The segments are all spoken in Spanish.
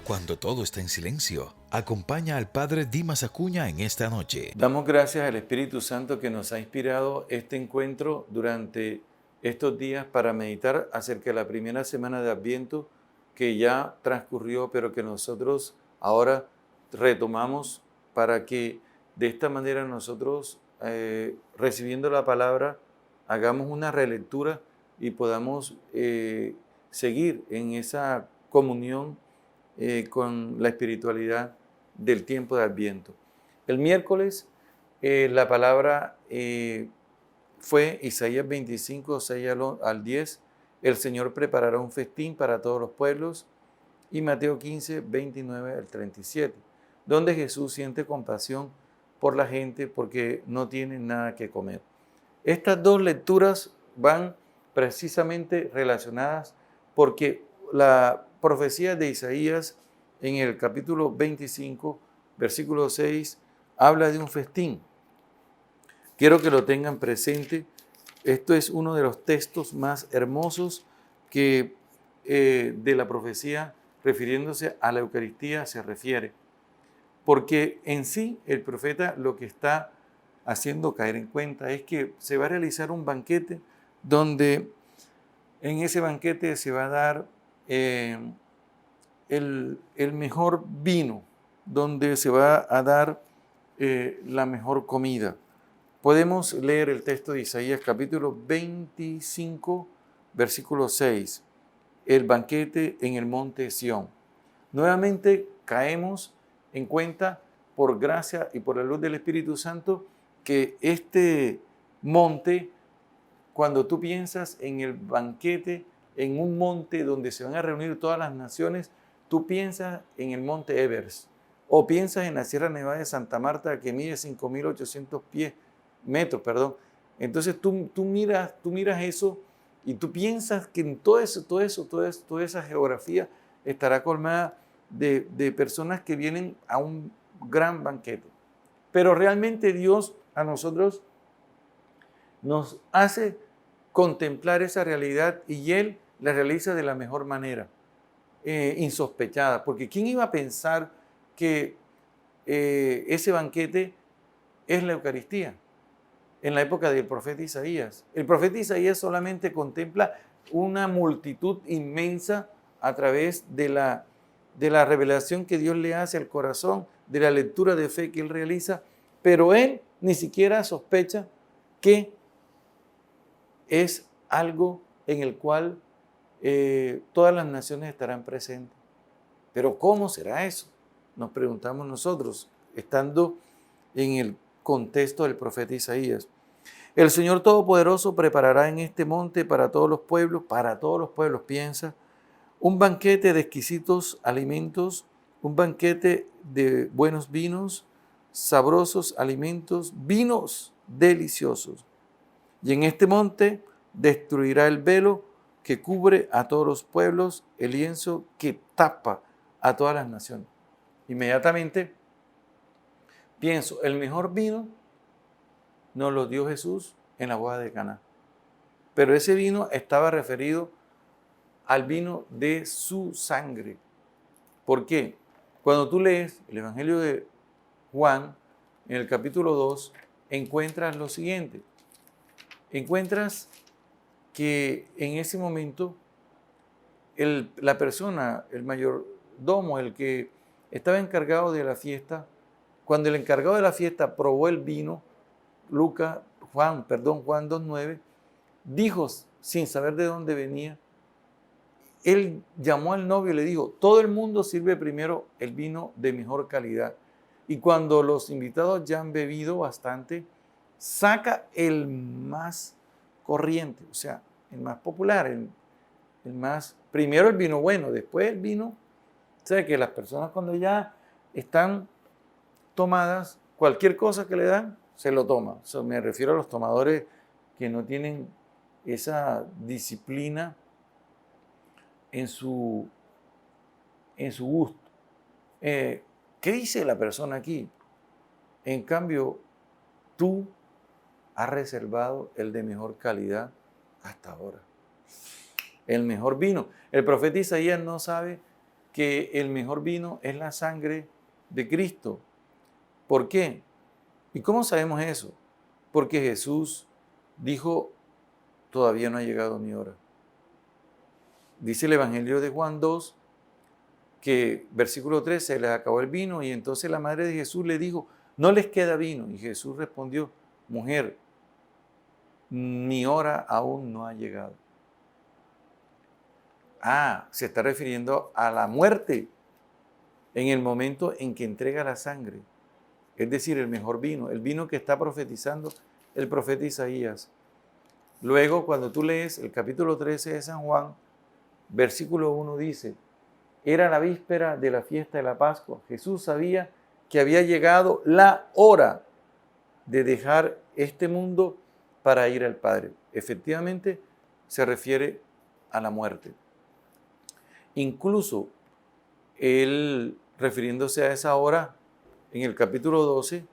Cuando todo está en silencio, acompaña al Padre Dimas Acuña en esta noche. Damos gracias al Espíritu Santo que nos ha inspirado este encuentro durante estos días para meditar acerca de la primera semana de Adviento que ya transcurrió, pero que nosotros ahora retomamos para que de esta manera nosotros, recibiendo la palabra, hagamos una relectura y podamos seguir en esa comunión con la espiritualidad del tiempo de Adviento. El miércoles la palabra fue Isaías 25, 6 al 10. El Señor preparará un festín para todos los pueblos. Y Mateo 15, 29 al 37, donde Jesús siente compasión por la gente porque no tienen nada que comer. Estas dos lecturas van precisamente relacionadas porque la profecía de Isaías en el capítulo 25, versículo 6, habla de un festín. Quiero que lo tengan presente. Esto es uno de los textos más hermosos que de la profecía refiriéndose a la Eucaristía se refiere. Porque en sí el profeta lo que está haciendo caer en cuenta es que se va a realizar un banquete donde en ese banquete se va a dar el mejor vino, donde se va a dar la mejor comida. Podemos leer el texto de Isaías capítulo 25, versículo 6, el banquete en el monte Sión. Nuevamente caemos en cuenta, por gracia y por la luz del Espíritu Santo, que este monte, cuando tú piensas en el banquete, en un monte donde se van a reunir todas las naciones, tú piensas en el monte Everest, o piensas en la Sierra Nevada de Santa Marta, que mide 5.800 metros. Entonces tú miras eso y tú piensas que en toda esa geografía estará colmada de personas que vienen a un gran banquete. Pero realmente Dios a nosotros nos hace contemplar esa realidad y Él la realiza de la mejor manera, insospechada. Porque ¿quién iba a pensar que ese banquete es la Eucaristía? En la época del profeta Isaías. El profeta Isaías solamente contempla una multitud inmensa a través de la revelación que Dios le hace al corazón, de la lectura de fe que él realiza, pero él ni siquiera sospecha que es algo en el cual todas las naciones estarán presentes. Pero ¿cómo será eso? Nos preguntamos nosotros, estando en el contexto del profeta Isaías. El Señor Todopoderoso preparará en este monte para todos los pueblos, piensa, un banquete de exquisitos alimentos, un banquete de buenos vinos, sabrosos alimentos, vinos deliciosos. Y en este monte destruirá el velo que cubre a todos los pueblos, el lienzo que tapa a todas las naciones. Inmediatamente pienso, el mejor vino nos lo dio Jesús en la boda de Caná. Pero ese vino estaba referido al vino de su sangre. ¿Por qué? Cuando tú lees el Evangelio de Juan, en el capítulo 2, encuentras lo siguiente. Encuentras que en ese momento la persona, el mayordomo, el que estaba encargado de la fiesta, cuando el encargado de la fiesta probó el vino, Juan 2:9, dijo, sin saber de dónde venía, él llamó al novio y le dijo, todo el mundo sirve primero el vino de mejor calidad. Y cuando los invitados ya han bebido bastante, saca el más corriente, o sea, el más popular, primero el vino bueno, después el vino. O sea, que las personas cuando ya están tomadas, cualquier cosa que le dan, se lo toma. O sea, me refiero a los tomadores que no tienen esa disciplina en su gusto. ¿Qué dice la persona aquí? En cambio, tú has reservado el de mejor calidad hasta ahora. El mejor vino. El profeta Isaías no sabe que el mejor vino es la sangre de Cristo. ¿Por qué? ¿Y cómo sabemos eso? Porque Jesús dijo, todavía no ha llegado mi hora. Dice el Evangelio de Juan 2, que versículo 3, se les acabó el vino y entonces la madre de Jesús le dijo, no les queda vino. Y Jesús respondió, mujer, mi hora aún no ha llegado. Se está refiriendo a la muerte en el momento en que entrega la sangre. Es decir, el mejor vino, el vino que está profetizando el profeta Isaías. Luego, cuando tú lees el capítulo 13 de San Juan, versículo 1 dice, era la víspera de la fiesta de la Pascua. Jesús sabía que había llegado la hora de dejar este mundo para ir al Padre. Efectivamente, se refiere a la muerte. Incluso, él, refiriéndose a esa hora, en el capítulo 12,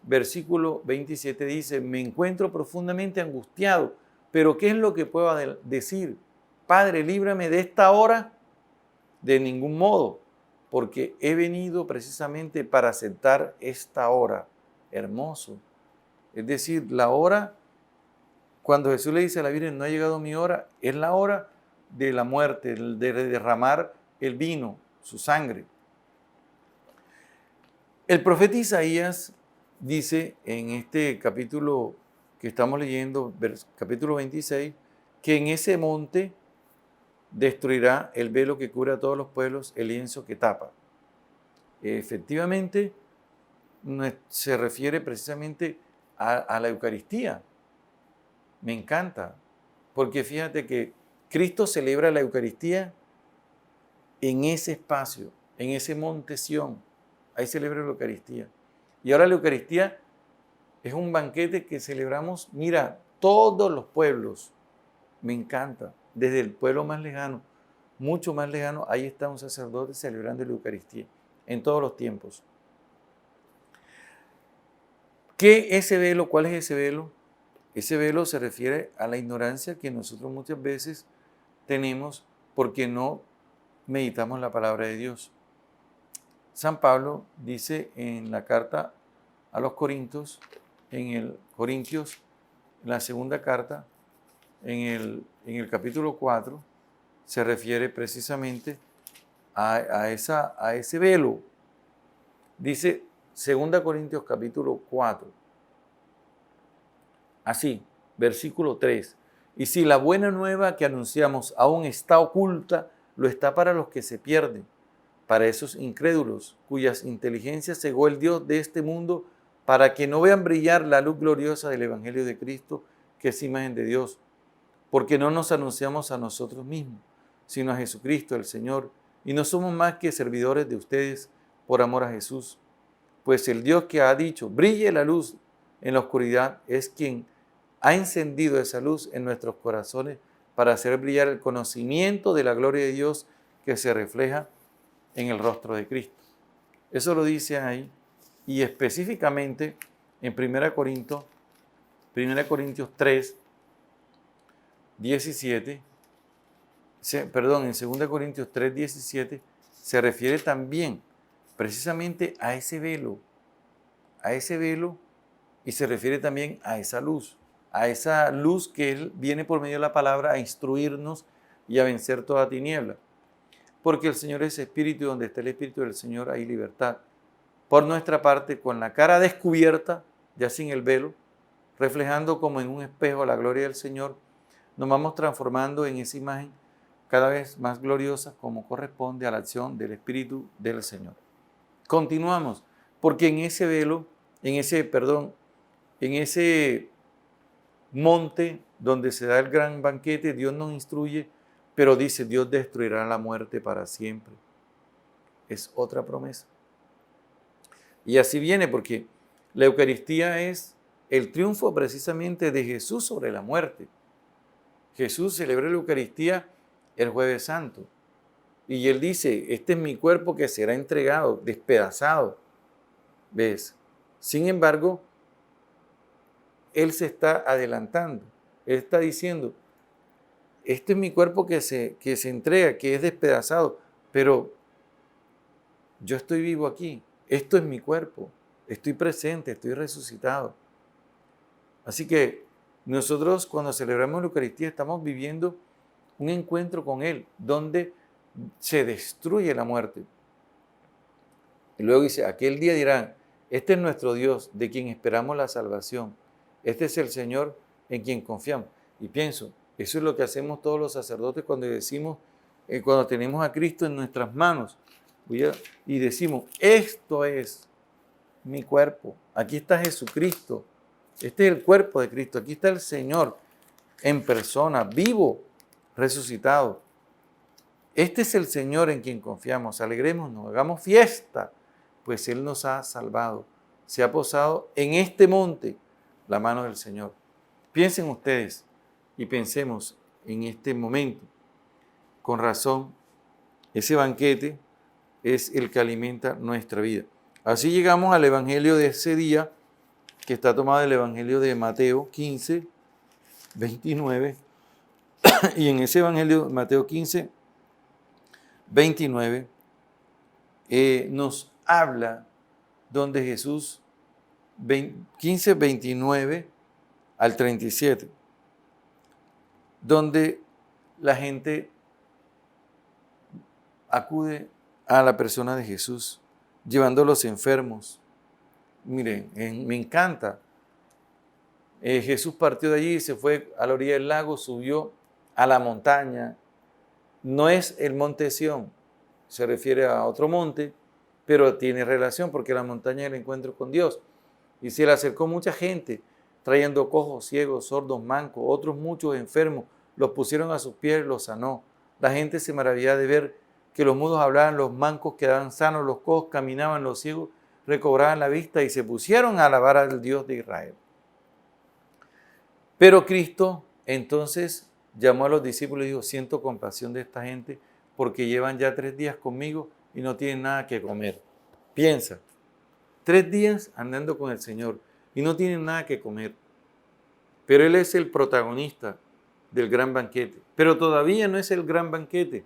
versículo 27 dice, me encuentro profundamente angustiado, pero ¿qué es lo que puedo decir? Padre, líbrame de esta hora. De ningún modo, porque he venido precisamente para aceptar esta hora. Hermoso. Es decir, la hora, cuando Jesús le dice a la Virgen, no ha llegado mi hora, es la hora de la muerte, de derramar el vino, su sangre. El profeta Isaías dice en este capítulo que estamos leyendo, capítulo 26, que en ese monte destruirá el velo que cubre a todos los pueblos, el lienzo que tapa. Efectivamente, se refiere precisamente a la Eucaristía. Me encanta, porque fíjate que Cristo celebra la Eucaristía en ese espacio, en ese monte Sión. Ahí celebra la Eucaristía. Y ahora la Eucaristía es un banquete que celebramos, mira, todos los pueblos. Me encanta. Desde el pueblo más lejano, mucho más lejano, ahí está un sacerdote celebrando la Eucaristía en todos los tiempos. ¿Qué ese velo? ¿Cuál es ese velo? Ese velo se refiere a la ignorancia que nosotros muchas veces tenemos porque no meditamos la palabra de Dios. San Pablo dice en la carta a los Corintios, en la segunda carta, en el capítulo 4, se refiere precisamente a ese velo. Dice 2 Corintios capítulo 4, así, versículo 3. Y si la buena nueva que anunciamos aún está oculta, lo está para los que se pierden, para esos incrédulos, cuyas inteligencias cegó el Dios de este mundo, para que no vean brillar la luz gloriosa del Evangelio de Cristo, que es imagen de Dios. Porque no nos anunciamos a nosotros mismos, sino a Jesucristo el Señor, y no somos más que servidores de ustedes por amor a Jesús. Pues el Dios que ha dicho, brille la luz en la oscuridad, es quien ha encendido esa luz en nuestros corazones para hacer brillar el conocimiento de la gloria de Dios que se refleja en el rostro de Cristo. Eso lo dice ahí, y específicamente en 1 Corintios 3, 17, en 2 Corintios 3, 17, se refiere también precisamente a ese velo, y se refiere también a esa luz que Él viene por medio de la palabra a instruirnos y a vencer toda tiniebla. Porque el Señor es Espíritu, y donde está el Espíritu del Señor hay libertad. Por nuestra parte, con la cara descubierta, ya sin el velo, reflejando como en un espejo la gloria del Señor, nos vamos transformando en esa imagen cada vez más gloriosa como corresponde a la acción del Espíritu del Señor. Continuamos, porque en ese velo, en ese monte donde se da el gran banquete, Dios nos instruye, pero dice, Dios destruirá la muerte para siempre. Es otra promesa. Y así viene, porque la Eucaristía es el triunfo precisamente de Jesús sobre la muerte. Jesús celebró la Eucaristía el Jueves Santo. Y Él dice, este es mi cuerpo que será entregado, despedazado. ¿Ves? Sin embargo, Él se está adelantando. Él está diciendo, este es mi cuerpo que se entrega, que es despedazado, pero yo estoy vivo aquí, esto es mi cuerpo, estoy presente, estoy resucitado. Así que nosotros cuando celebramos la Eucaristía estamos viviendo un encuentro con Él, donde se destruye la muerte. Y luego dice, aquel día dirán, este es nuestro Dios, de quien esperamos la salvación. Este es el Señor en quien confiamos. Y pienso, eso es lo que hacemos todos los sacerdotes cuando decimos, cuando tenemos a Cristo en nuestras manos. Y decimos, esto es mi cuerpo. Aquí está Jesucristo. Este es el cuerpo de Cristo. Aquí está el Señor en persona, vivo, resucitado. Este es el Señor en quien confiamos. Alegrémonos, hagamos fiesta, pues Él nos ha salvado. Se ha posado en este monte la mano del Señor. Piensen ustedes y pensemos en este momento. Con razón, ese banquete es el que alimenta nuestra vida. Así llegamos al evangelio de ese día, que está tomado del evangelio de Mateo 15, 29. Y en ese evangelio, Mateo 15, 29, nos habla donde Jesús, 15, 29 al 37, donde la gente acude a la persona de Jesús, llevando a los enfermos. Miren, me encanta. Jesús partió de allí, se fue a la orilla del lago, subió a la montaña. No es el monte Sión, se refiere a otro monte, pero tiene relación porque la montaña es el encuentro con Dios. Y se le acercó mucha gente, trayendo cojos, ciegos, sordos, mancos, otros muchos enfermos, los pusieron a sus pies, los sanó. La gente se maravillaba de ver que los mudos hablaban, los mancos quedaban sanos, los cojos caminaban, los ciegos recobraban la vista y se pusieron a alabar al Dios de Israel. Pero Cristo entonces llamó a los discípulos y dijo, siento compasión de esta gente porque llevan ya 3 días conmigo y no tienen nada que comer. Piensa, 3 días andando con el Señor y no tienen nada que comer. Pero Él es el protagonista del gran banquete. Pero todavía no es el gran banquete,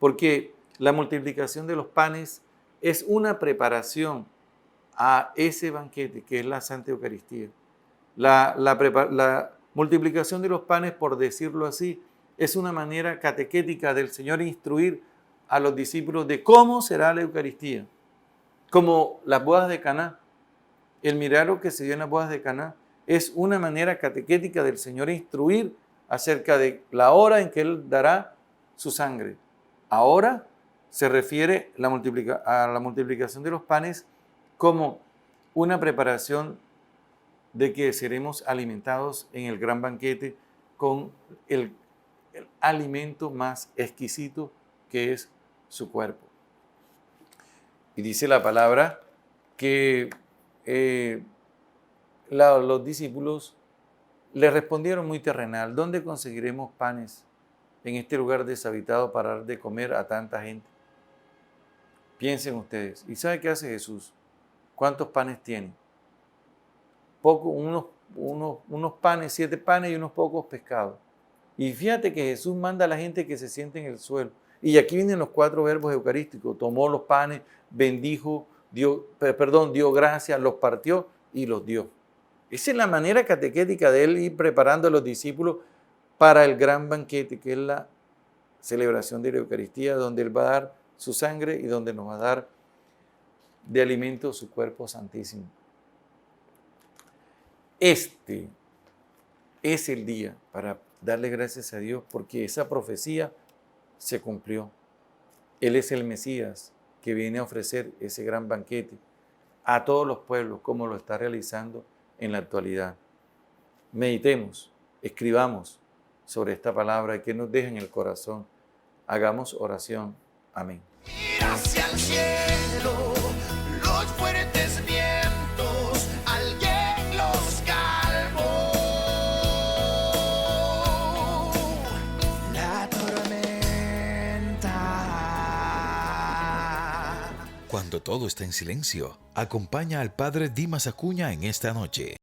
porque la multiplicación de los panes es una preparación a ese banquete que es la Santa Eucaristía. La multiplicación de los panes, por decirlo así, es una manera catequética del Señor instruir a los discípulos de cómo será la Eucaristía. Como las bodas de Caná. El milagro que se dio en las bodas de Caná es una manera catequética del Señor instruir acerca de la hora en que Él dará su sangre. Ahora se refiere a la multiplicación de los panes como una preparación de que seremos alimentados en el gran banquete con el alimento más exquisito que es su cuerpo. Y dice la palabra que los discípulos le respondieron muy terrenal, ¿dónde conseguiremos panes en este lugar deshabitado para dar de comer a tanta gente? Piensen ustedes. ¿Y sabe qué hace Jesús? ¿Cuántos panes tiene? Unos panes, 7 panes y unos pocos pescados. Y fíjate que Jesús manda a la gente que se siente en el suelo. Y aquí vienen los 4 verbos eucarísticos. Tomó los panes, bendijo, dio gracias, los partió y los dio. Esa es la manera catequética de Él ir preparando a los discípulos para el gran banquete, que es la celebración de la Eucaristía, donde Él va a dar su sangre y donde nos va a dar de alimento su cuerpo santísimo. Este es el día para darle gracias a Dios porque esa profecía se cumplió. Él es el Mesías que viene a ofrecer ese gran banquete a todos los pueblos como lo está realizando en la actualidad. Meditemos, escribamos sobre esta palabra y que nos deje en el corazón. Hagamos oración. Amén. Mira hacia el cielo, los fuertes vientos, alguien los calmó. La tormenta. Cuando todo está en silencio, acompaña al Padre Dimas Acuña en esta noche.